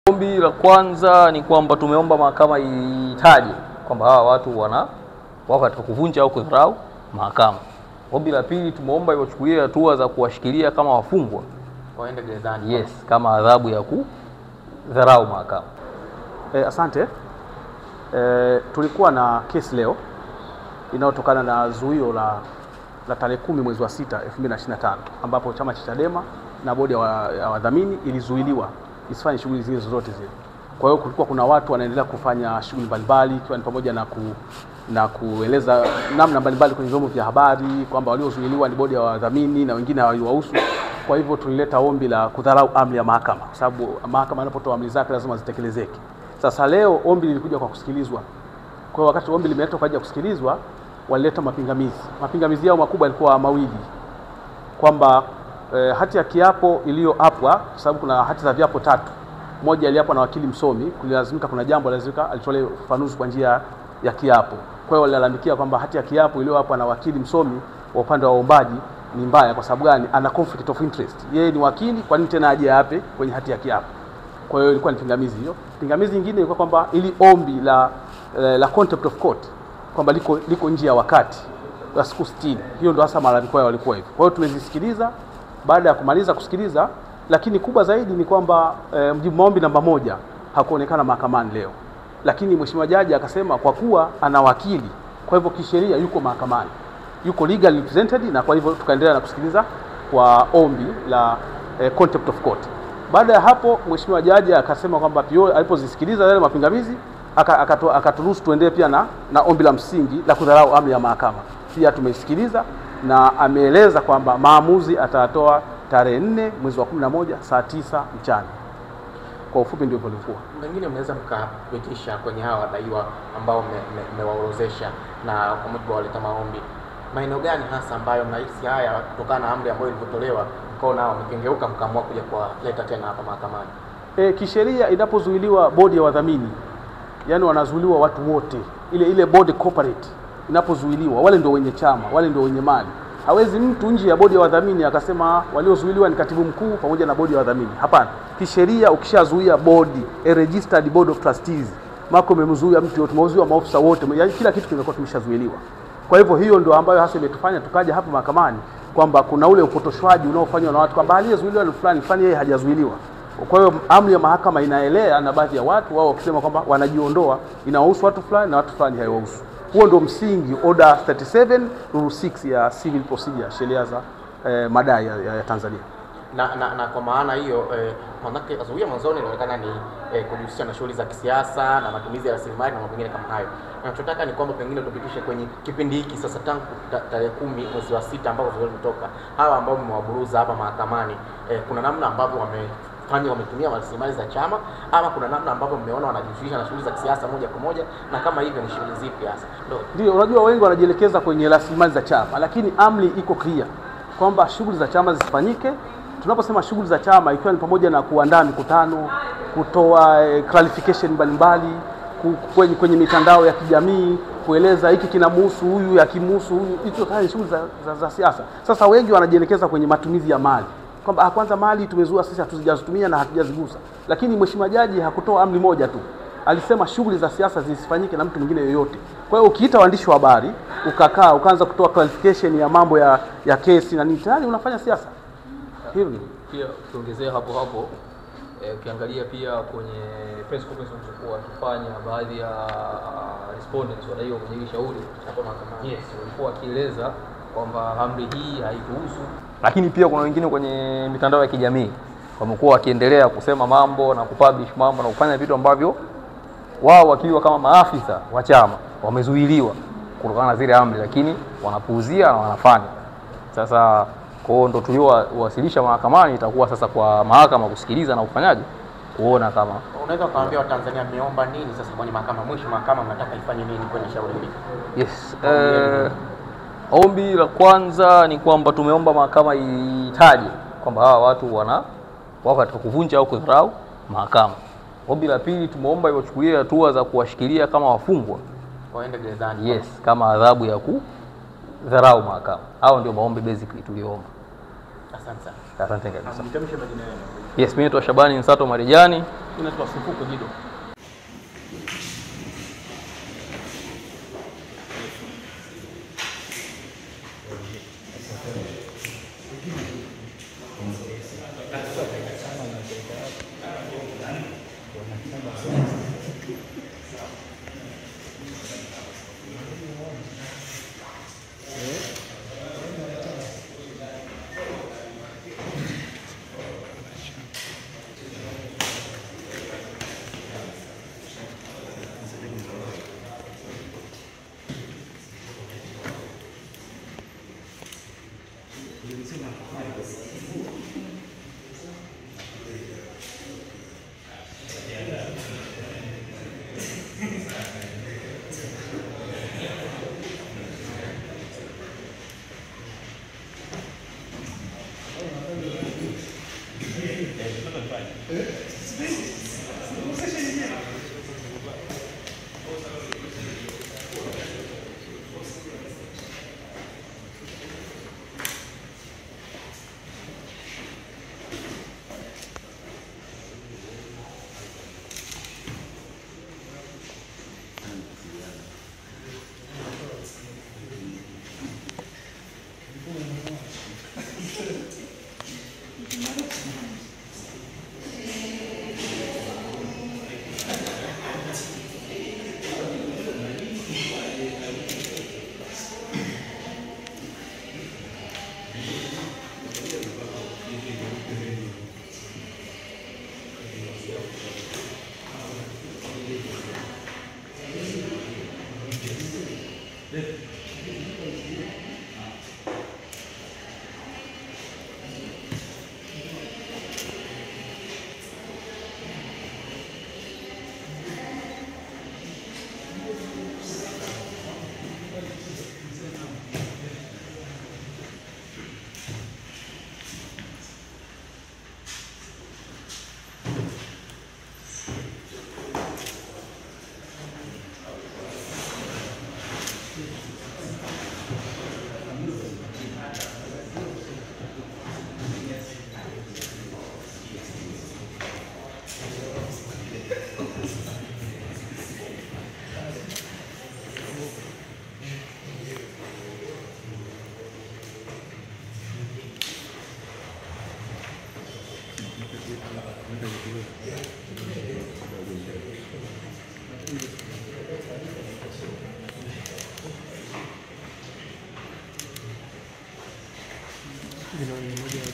Ombi la kwanza ni kwamba tumeomba mahakama itaje kwamba hawa watu wako katika kuvunja au kudharau mahakama. Ombi la pili tumeomba iwachukulie hatua za kuwashikilia kama wafungwa waende gerezani. Yes, kama adhabu ya kudharau mahakama. Asante. Tulikuwa na kesi leo inayotokana na zuio la tarehe 10 mwezi wa 6 2025 ambapo chama cha Chadema na bodi ya wadhamini ilizuiliwa isifanye shughuli zile zote zile. Kwa hiyo kulikuwa kuna watu wanaendelea kufanya shughuli mbalimbali ikiwa ni pamoja na kueleza namna mbalimbali kwenye vyombo vya habari kwamba waliozuiliwa ni bodi ya wadhamini na wengine hawahusu. Kwa hivyo tulileta ombi la kudharau amri ya mahakama kwa sababu mahakama inapotoa amri zake lazima zitekelezeke. Sasa leo ombi lilikuja kwa kusikilizwa. Kwa hiyo wakati ombi limeletwa kwa ajili ya kusikilizwa, walileta mapingamizi. Mapingamizi yao makubwa yalikuwa mawili. Kwamba hati ya kiapo iliyoapwa, kwa sababu kuna hati za viapo 3. Moja iliapwa na wakili msomi, kulazimika kuna jambo lazima alitolee ufafanuzi kwa njia ya kiapo. Kwa hiyo walilalamikia kwamba hati ya kiapo iliyoapwa na wakili msomi wa upande wa waombaji ni mbaya kwa sababu gani? Ana conflict of interest. Yeye ni wakili, kwa nini tena aje ape kwenye hati ya kiapo? Kwa hiyo ilikuwa ni pingamizi hiyo. Pingamizi nyingine ilikuwa kwamba ili ombi la contempt of court kwamba liko nje ya wakati wa siku 60. Hiyo ndio hasa malalamiko yao walikuwa hivyo. Kwa hiyo tumezisikiliza. Baada ya kumaliza kusikiliza, lakini kubwa zaidi ni kwamba mjibu maombi namba 1 hakuonekana mahakamani leo. Lakini mheshimiwa jaji akasema kwa kuwa ana wakili, kwa hivyo kisheria yuko mahakamani. Yuko legal represented, na kwa hivyo tukaendelea na kusikiliza kwa ombi la contempt of court. Baada ya hapo mheshimiwa jaji akasema kwamba pia alipozisikiliza yale mapingamizi akaturuhusu tuendelee pia na ombi la msingi la kudharau amri ya mahakama. Pia tumesikiliza na ameeleza kwamba maamuzi atatoa tarehe 4 mwezi wa 11 saa 9 mchana. Kwa ufupi ndio ilivyokuwa. Pengine mnaweza mkapitisha kwenye hawa wadaiwa ambao mmewaorozesha na kwa mujibu wa waleta maombi, maeneo gani hasa ambayo mnahisi haya kutokana na amri ambayo ilivyotolewa mkao nao mkengeuka mkaamua kuja kuwaleta tena hapa mahakamani? Kisheria inapozuiliwa bodi ya wadhamini, yani wanazuiliwa watu wote. Ile bodi corporate inapozuiliwa, wale ndio wenye chama, wale ndio wenye mali. Hawezi mtu nje ya bodi ya wadhamini akasema waliozuiliwa ni katibu mkuu pamoja na bodi ya wadhamini. Hapana. Kisheria ukishazuia bodi, a registered board of trustees, mako umemzuia mtu yote, umezuia maofisa wote, yani kila kitu kimekuwa kimeshazuiliwa. Kwa hivyo hiyo ndio ambayo hasa imetufanya tukaja hapa mahakamani kwamba kuna ule upotoshwaji unaofanywa na watu kwamba aliyezuiliwa ni fulani yeye hajazuiliwa. Kwa hiyo amri ya mahakama inaelea na baadhi ya watu wao wakisema kwamba wanajiondoa, inawahusu watu fulani na watu fulani haiwahusu. Huo ndio msingi order 37 rule 6 ya civil procedure, sheria za madai ya Tanzania. Na kwa maana hiyo manake azuia mwanzoni inaonekana ni kujihusisha na shughuli za kisiasa na matumizi ya rasilimali na mambo mengine kama hayo. Ninachotaka ni kwamba pengine tupitishe kwenye kipindi hiki sasa tangu tarehe 10 mwezi wa 6 ambao zimetoka hawa ambao mmewaburuza hapa mahakamani, kuna namna ambavyo wametumia rasilimali za chama ama kuna namna ambavyo mmeona wanajihusisha na shughuli za kisiasa moja kwa moja, na kama hivyo ni shughuli zipi hasa? Ndio, unajua wengi wanajielekeza kwenye rasilimali za chama, lakini amri iko clear kwamba shughuli za chama zisifanyike. Tunaposema shughuli za chama ikiwa ni pamoja na kuandaa mikutano, kutoa clarification mbalimbali kwenye mitandao ya kijamii, kueleza hiki kinamhusu huyu, yakimhusu huyu, hizo kama shughuli za siasa. Sasa wengi wanajielekeza kwenye matumizi ya mali. Kwamba kwanza mali tumezua sisi hatujazitumia na hatujazigusa. Lakini mheshimiwa jaji hakutoa amri moja tu. Alisema shughuli za siasa zisifanyike na mtu mwingine yoyote. Kwa hiyo ukiita waandishi wa habari, ukakaa ukaanza kutoa clarification ya mambo ya kesi na nini, tayari unafanya siasa. Hivi Pia tuongezea hapo ukiangalia pia kwenye press conference walizokuwa wakifanya baadhi ya respondents wadaiwa kwenye shauri hapo mahakamani. Yes, walikuwa wakieleza kwamba amri hii haikuhusu. Lakini pia kuna wengine kwenye mitandao ya kijamii wamekuwa wakiendelea kusema mambo na kupublish mambo na kufanya vitu ambavyo wao wakiwa kama maafisa wa chama wamezuiliwa kutokana na zile amri, lakini wanapuuzia na wanafanya. Sasa kwa hiyo ndo tuliowasilisha mahakamani, itakuwa sasa kwa mahakama kusikiliza na kufanyaje kuona kama. Unaweza kuambia Watanzania mmeomba nini sasa kwenye mahakama? Mwisho mahakama mnataka ifanye nini kwenye shauri hili? Yes. Ombi la kwanza ni kwamba tumeomba mahakama itaje kwamba hawa watu wako katika kuvunja au kudharau mahakama. Ombi la pili tumeomba iwachukulie hatua za kuwashikilia kama wafungwa waende gerezani. Yes, kama adhabu ya kudharau mahakama. Hao ndio maombi basically tuliomba. Asante sana. Asante kabisa. Mtamshe majina yenu. Yes, mimi naitwa Shabani Nsato Marijani. Inaitwa Sufuku Gido. Video moja ya